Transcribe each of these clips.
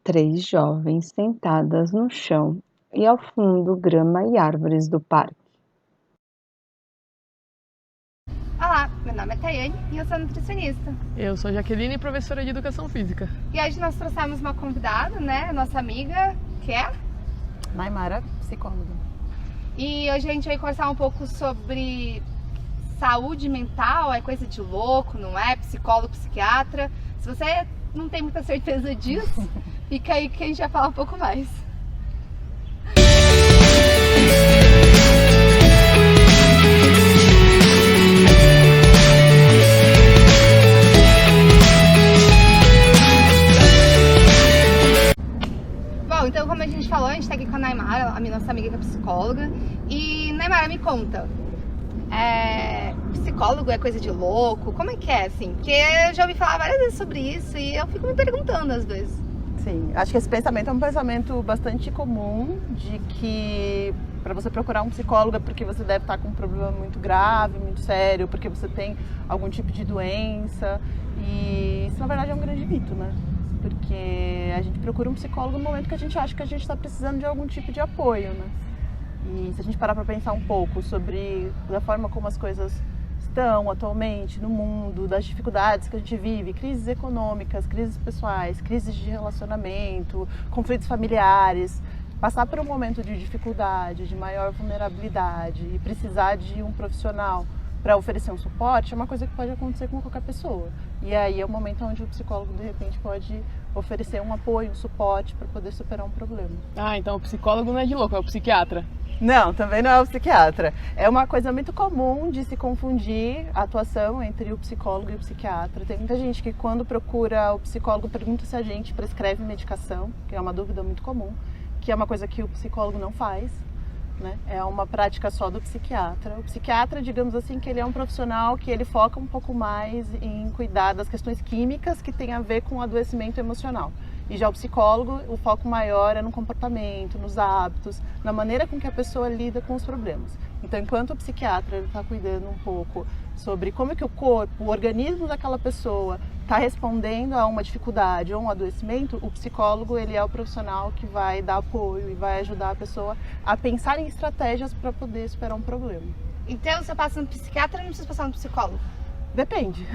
Três jovens sentadas no chão e ao fundo grama e árvores do parque. Olá, meu nome é Tayane e eu sou nutricionista. Eu sou Jaqueline, professora de Educação Física. E hoje nós trouxemos uma convidada, né, nossa amiga, que é Naimara, psicóloga. E hoje a gente vai conversar um pouco sobre saúde mental, é coisa de louco, não é? Psicólogo, psiquiatra. Se você não tem muita certeza disso, fica aí que a gente vai falar um pouco mais. Bom, então como a gente falou, a gente tá aqui com a Naimara, a nossa amiga que é psicóloga. E Naimara, me conta, psicólogo é coisa de louco? Como é que é, assim? Porque eu já ouvi falar várias vezes sobre isso e eu fico me perguntando às vezes. Sim, acho que esse pensamento é um pensamento bastante comum, de que para você procurar um psicólogo é porque você deve estar com um problema muito grave, muito sério, porque você tem algum tipo de doença. E isso na verdade é um grande mito, né? Porque a gente procura um psicólogo no momento que a gente acha que a gente está precisando de algum tipo de apoio, né? E se a gente parar para pensar um pouco sobre a forma como as coisas estão atualmente no mundo, das dificuldades que a gente vive, crises econômicas, crises pessoais, crises de relacionamento, conflitos familiares, passar por um momento de dificuldade, de maior vulnerabilidade e precisar de um profissional para oferecer um suporte é uma coisa que pode acontecer com qualquer pessoa. E aí é o momento onde o psicólogo de repente pode oferecer um apoio, um suporte para poder superar um problema. Ah, então o psicólogo não é de louco, é o psiquiatra. Não, também não é o psiquiatra. É uma coisa muito comum de se confundir a atuação entre o psicólogo e o psiquiatra. Tem muita gente que quando procura o psicólogo pergunta se a gente prescreve medicação, que é uma dúvida muito comum, que é uma coisa que o psicólogo não faz, né? É uma prática só do psiquiatra. O psiquiatra, digamos assim, que ele é um profissional que ele foca um pouco mais em cuidar das questões químicas que tem a ver com o adoecimento emocional. E já o psicólogo, o foco maior é no comportamento, nos hábitos, na maneira com que a pessoa lida com os problemas. Então, enquanto o psiquiatra está cuidando um pouco sobre como é que o corpo, o organismo daquela pessoa está respondendo a uma dificuldade ou um adoecimento, o psicólogo ele é o profissional que vai dar apoio e vai ajudar a pessoa a pensar em estratégias para poder superar um problema. Então, se eu passo no psiquiatra, eu não preciso passar no psicólogo? Depende.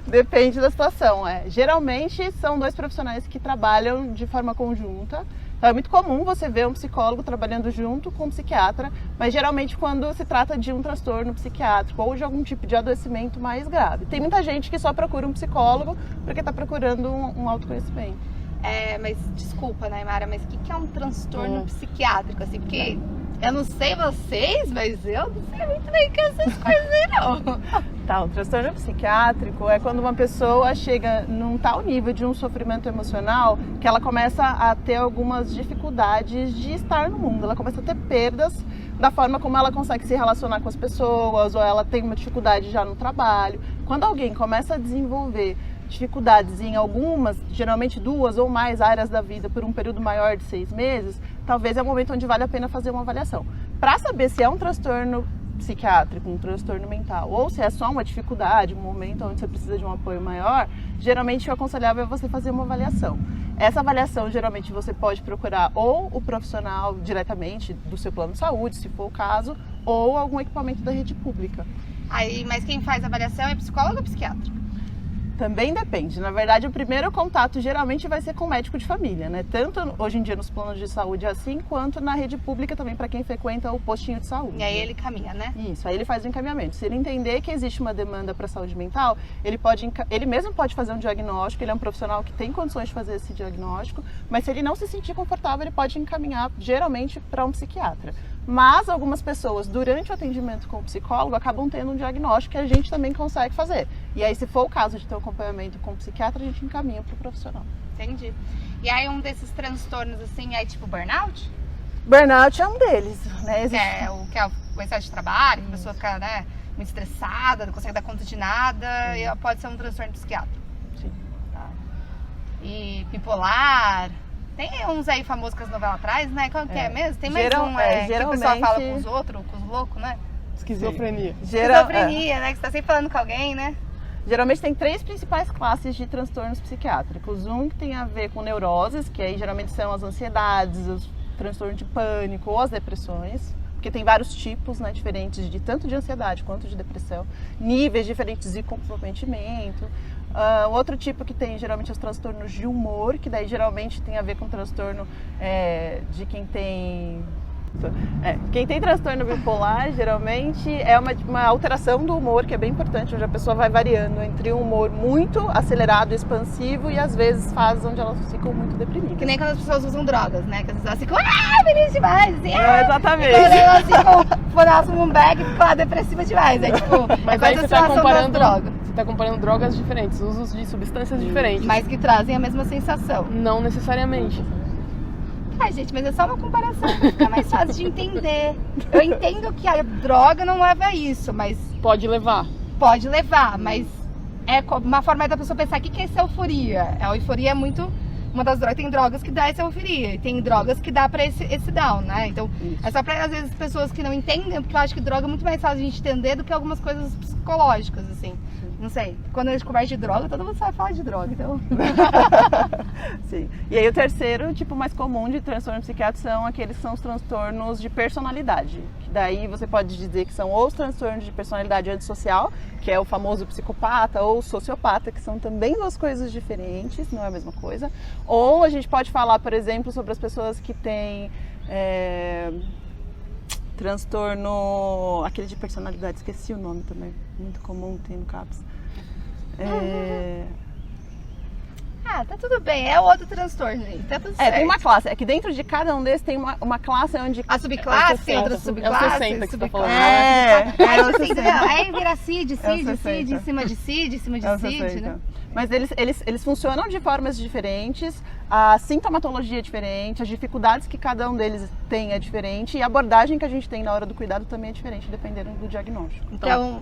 Depende da situação. Geralmente são dois profissionais que trabalham de forma conjunta. Então, é muito comum você ver um psicólogo trabalhando junto com um psiquiatra, mas geralmente quando se trata de um transtorno psiquiátrico ou de algum tipo de adoecimento mais grave. Tem muita gente que só procura um psicólogo porque está procurando um autoconhecimento. Mas desculpa, Naimara, mas o que é um transtorno psiquiátrico, assim? Porque eu não sei vocês, mas eu não sei muito bem que essas coisas aí, não. Tá, um transtorno psiquiátrico é quando uma pessoa chega num tal nível de um sofrimento emocional que ela começa a ter algumas dificuldades de estar no mundo. Ela começa a ter perdas da forma como ela consegue se relacionar com as pessoas, ou ela tem uma dificuldade já no trabalho. Quando alguém começa a desenvolver dificuldades em algumas, geralmente 2 ou mais áreas da vida por um período maior de 6 meses, talvez é o momento onde vale a pena fazer uma avaliação. Para saber se é um transtorno psiquiátrico, um transtorno mental, ou se é só uma dificuldade, um momento onde você precisa de um apoio maior, geralmente o aconselhável é você fazer uma avaliação. Essa avaliação, geralmente, você pode procurar ou o profissional diretamente do seu plano de saúde, se for o caso, ou algum equipamento da rede pública. Mas quem faz a avaliação é psicólogo ou psiquiatra? Também depende. Na verdade, o primeiro contato geralmente vai ser com o médico de família, né? Tanto hoje em dia nos planos de saúde assim, quanto na rede pública também para quem frequenta o postinho de saúde. E aí ele caminha, né? Isso, aí ele faz o encaminhamento. Se ele entender que existe uma demanda para saúde mental, ele mesmo pode fazer um diagnóstico, ele é um profissional que tem condições de fazer esse diagnóstico, mas se ele não se sentir confortável, ele pode encaminhar geralmente para um psiquiatra. Mas algumas pessoas, durante o atendimento com o psicólogo, acabam tendo um diagnóstico que a gente também consegue fazer. E aí, se for o caso de ter um acompanhamento com o psiquiatra, a gente encaminha para o profissional. Entendi. E aí, um desses transtornos, assim, é tipo burnout? Burnout é um deles, né? Que é o excesso de trabalho, que a pessoa fica, né, muito estressada, não consegue dar conta de nada, e pode ser um transtorno psiquiátrico. Sim. Tá. E bipolar... Tem uns aí famosos que as novelas atrás, né? Qual que é mesmo? Tem mais que o pessoal fala com os outros, com os loucos, né? Esquizofrenia. Esquizofrenia, né? Que você tá sempre falando com alguém, né? Geralmente tem 3 principais classes de transtornos psiquiátricos. Um que tem a ver com neuroses, que aí geralmente são as ansiedades, os transtornos de pânico ou as depressões, porque tem vários tipos, né, diferentes de tanto de ansiedade quanto de depressão, níveis diferentes de comprometimento. Outro tipo que tem geralmente os transtornos de humor, que daí geralmente tem a ver com transtorno de quem tem... Quem tem transtorno bipolar, geralmente, é uma alteração do humor que é bem importante, onde a pessoa vai variando entre um humor muito acelerado, expansivo, e às vezes fases onde elas ficam muito deprimidas. Que nem quando as pessoas usam drogas, né? Que às vezes elas ficam, feliz demais, assim, exatamente. Quando elas ficam, fumam um bag e ficam lá depressivas demais, tipo, Mas aí você tá comparando drogas diferentes, usos de substâncias diferentes. Mas que trazem a mesma sensação. Não necessariamente. Ai, gente, mas é só uma comparação, fica mais fácil de entender. Eu entendo que a droga não leva a isso, mas... Pode levar. Pode levar, mas é uma forma da pessoa pensar, o que é essa euforia? A euforia é muito... Uma das drogas, tem drogas que dá essa euforia, e tem drogas que dá pra esse down, né? Então, é só pra, às vezes, pessoas que não entendem, porque eu acho que droga é muito mais fácil de a gente entender do que algumas coisas psicológicas, assim. Não sei, quando a gente conversa de droga, todo mundo sabe falar de droga, então... Sim. E aí o terceiro tipo mais comum de transtorno psiquiátrico são aqueles que são os transtornos de personalidade. Que daí você pode dizer que são ou os transtornos de personalidade antissocial, que é o famoso psicopata, ou o sociopata, que são também 2 coisas diferentes, não é a mesma coisa. Ou a gente pode falar, por exemplo, sobre as pessoas que têm... transtorno, aquele de personalidade, esqueci o nome também, muito comum, tem no CAPS. Tá tudo bem, é outro transtorno, gente, tá tudo certo. Tem uma classe, é que dentro de cada um desses tem uma classe onde... A subclasse, tem outras subclasses. É o 60 que você tá falando. Aí vira CID, em cima de CID, né? Mas eles funcionam de formas diferentes, a sintomatologia é diferente, as dificuldades que cada um deles tem é diferente e a abordagem que a gente tem na hora do cuidado também é diferente, dependendo do diagnóstico. Então...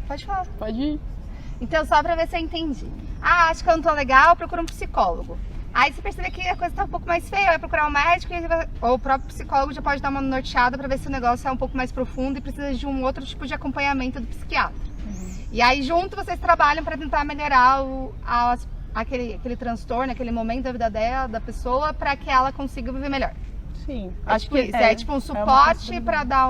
Pode falar. Pode ir. Então, só pra ver se eu entendi. Acho que eu não tô legal, procura um psicólogo. Aí você percebe que a coisa tá um pouco mais feia, vai procurar um médico ou o próprio psicólogo já pode dar uma norteada pra ver se o negócio é um pouco mais profundo e precisa de um outro tipo de acompanhamento do psiquiatra. E aí junto vocês trabalham pra tentar melhorar aquele transtorno, aquele momento da vida da pessoa, pra que ela consiga viver melhor. Sim, acho que isso. É tipo um suporte pra dar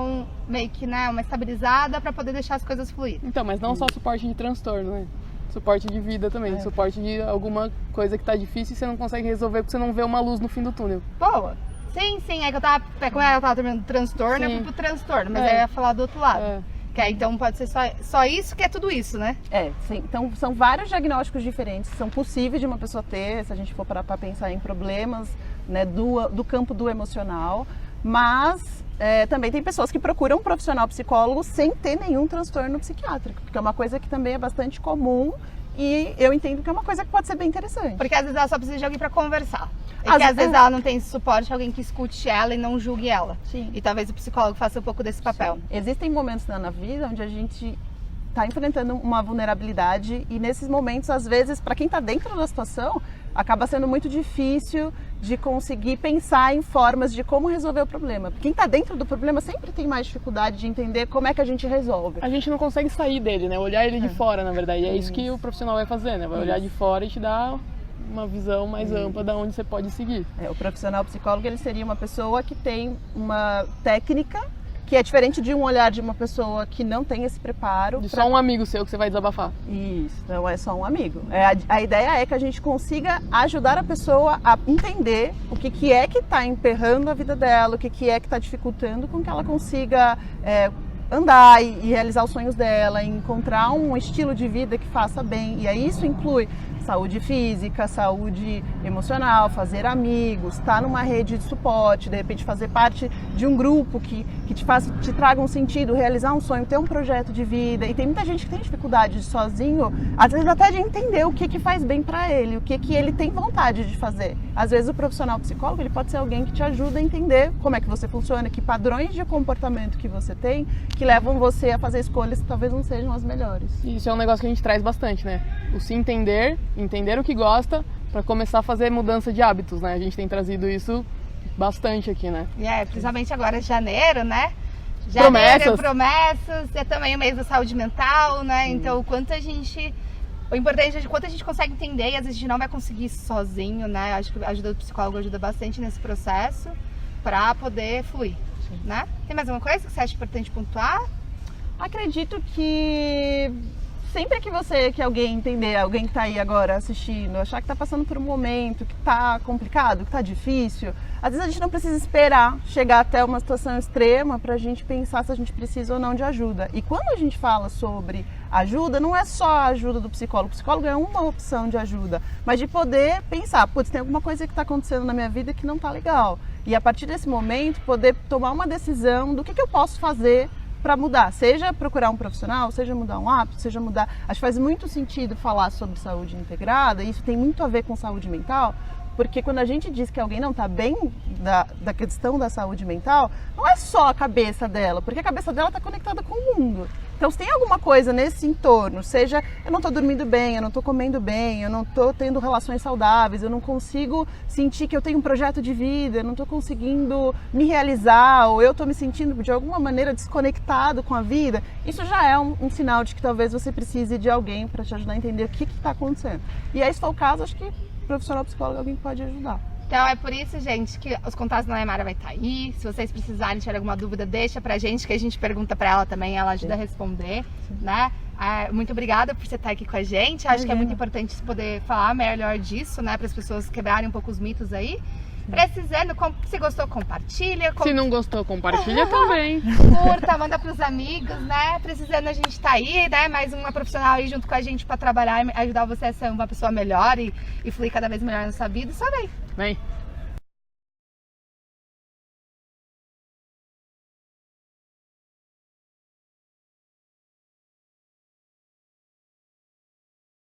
meio que, né, uma estabilizada pra poder deixar as coisas fluir. Então, mas não só suporte de transtorno, né? Suporte de vida também, suporte de alguma coisa que tá difícil e você não consegue resolver porque você não vê uma luz no fim do túnel. Boa! Sim, é que eu tava terminando do transtorno, eu fui pro transtorno, mas aí eu ia falar do outro lado. Então pode ser só isso que é tudo isso, né? Sim. Então são vários diagnósticos diferentes que são possíveis de uma pessoa ter, se a gente for parar para pensar em problemas, né, do campo do emocional, mas também tem pessoas que procuram um profissional psicólogo sem ter nenhum transtorno psiquiátrico, que é uma coisa que também é bastante comum e eu entendo que é uma coisa que pode ser bem interessante. Porque às vezes ela só precisa de alguém para conversar. Às vezes ela não tem esse suporte, alguém que escute ela e não julgue ela. Sim. E talvez o psicólogo faça um pouco desse papel. Sim. Existem momentos na vida onde a gente está enfrentando uma vulnerabilidade e nesses momentos, às vezes, para quem está dentro da situação, acaba sendo muito difícil de conseguir pensar em formas de como resolver o problema. Quem está dentro do problema sempre tem mais dificuldade de entender como é que a gente resolve. A gente não consegue sair dele, né? Olhar ele de fora, na verdade. E é isso que o profissional vai fazer, né? Vai olhar de fora e te dar uma visão mais ampla de onde você pode seguir. O profissional psicólogo, ele seria uma pessoa que tem uma técnica que é diferente de um olhar de uma pessoa que não tem esse preparo. Só um amigo seu que você vai desabafar. Isso, não é só um amigo. A ideia é que a gente consiga ajudar a pessoa a entender o que é que está emperrando a vida dela, o que é que está dificultando com que ela consiga andar e realizar os sonhos dela, encontrar um estilo de vida que faça bem. E aí isso inclui saúde física, saúde emocional, fazer amigos, estar numa rede de suporte, de repente fazer parte de um grupo que te traga um sentido, realizar um sonho, ter um projeto de vida. E tem muita gente que tem dificuldade de sozinho, às vezes até de entender o que faz bem para ele, o que ele tem vontade de fazer. Às vezes o profissional psicólogo, ele pode ser alguém que te ajuda a entender como é que você funciona, que padrões de comportamento que você tem, que levam você a fazer escolhas que talvez não sejam as melhores. Isso é um negócio que a gente traz bastante, né? O se entender o que gosta, para começar a fazer mudança de hábitos, né? A gente tem trazido isso bastante aqui, né? Principalmente agora em janeiro, né? Promessas. Promessas, é também o mês da saúde mental, né? Então, o importante é quanto a gente consegue entender, e às vezes a gente não vai conseguir isso sozinho, né? Acho que a ajuda do psicólogo ajuda bastante nesse processo para poder fluir, né? Tem mais alguma coisa que você acha importante pontuar? Acredito que sempre que alguém entender, alguém que tá aí agora assistindo, achar que tá passando por um momento que tá complicado, que tá difícil, às vezes a gente não precisa esperar chegar até uma situação extrema pra gente pensar se a gente precisa ou não de ajuda. E quando a gente fala sobre ajuda, não é só a ajuda do psicólogo. O psicólogo é uma opção de ajuda, mas de poder pensar, putz, tem alguma coisa que tá acontecendo na minha vida que não tá legal. E a partir desse momento, poder tomar uma decisão do que eu posso fazer para mudar, seja procurar um profissional, seja mudar um hábito, seja mudar... Acho que faz muito sentido falar sobre saúde integrada, e isso tem muito a ver com saúde mental, porque quando a gente diz que alguém não está bem da questão da saúde mental, não é só a cabeça dela, porque a cabeça dela está conectada com o mundo. Então, se tem alguma coisa nesse entorno, seja eu não estou dormindo bem, eu não estou comendo bem, eu não estou tendo relações saudáveis, eu não consigo sentir que eu tenho um projeto de vida, eu não estou conseguindo me realizar, ou eu estou me sentindo de alguma maneira desconectado com a vida, isso já é um sinal de que talvez você precise de alguém para te ajudar a entender o que está acontecendo. E aí, se for o caso, acho que profissional psicólogo é alguém que pode ajudar. Então é por isso, gente, que os contatos da Naimara vai estar aí. Se vocês precisarem tirar alguma dúvida, deixa pra gente, que a gente pergunta pra ela também, ela ajuda a responder, né? Muito obrigada por você estar aqui com a gente. Acho que é muito importante poder falar melhor disso, né? Para as pessoas quebrarem um pouco os mitos aí. Precisando, se gostou, compartilha. Se não gostou, compartilha também. Curta, manda pros amigos, né? Precisando, a gente tá aí, né? Mais uma profissional aí junto com a gente pra trabalhar e ajudar você a ser uma pessoa melhor e fluir cada vez melhor na sua vida. Só vem. Vem.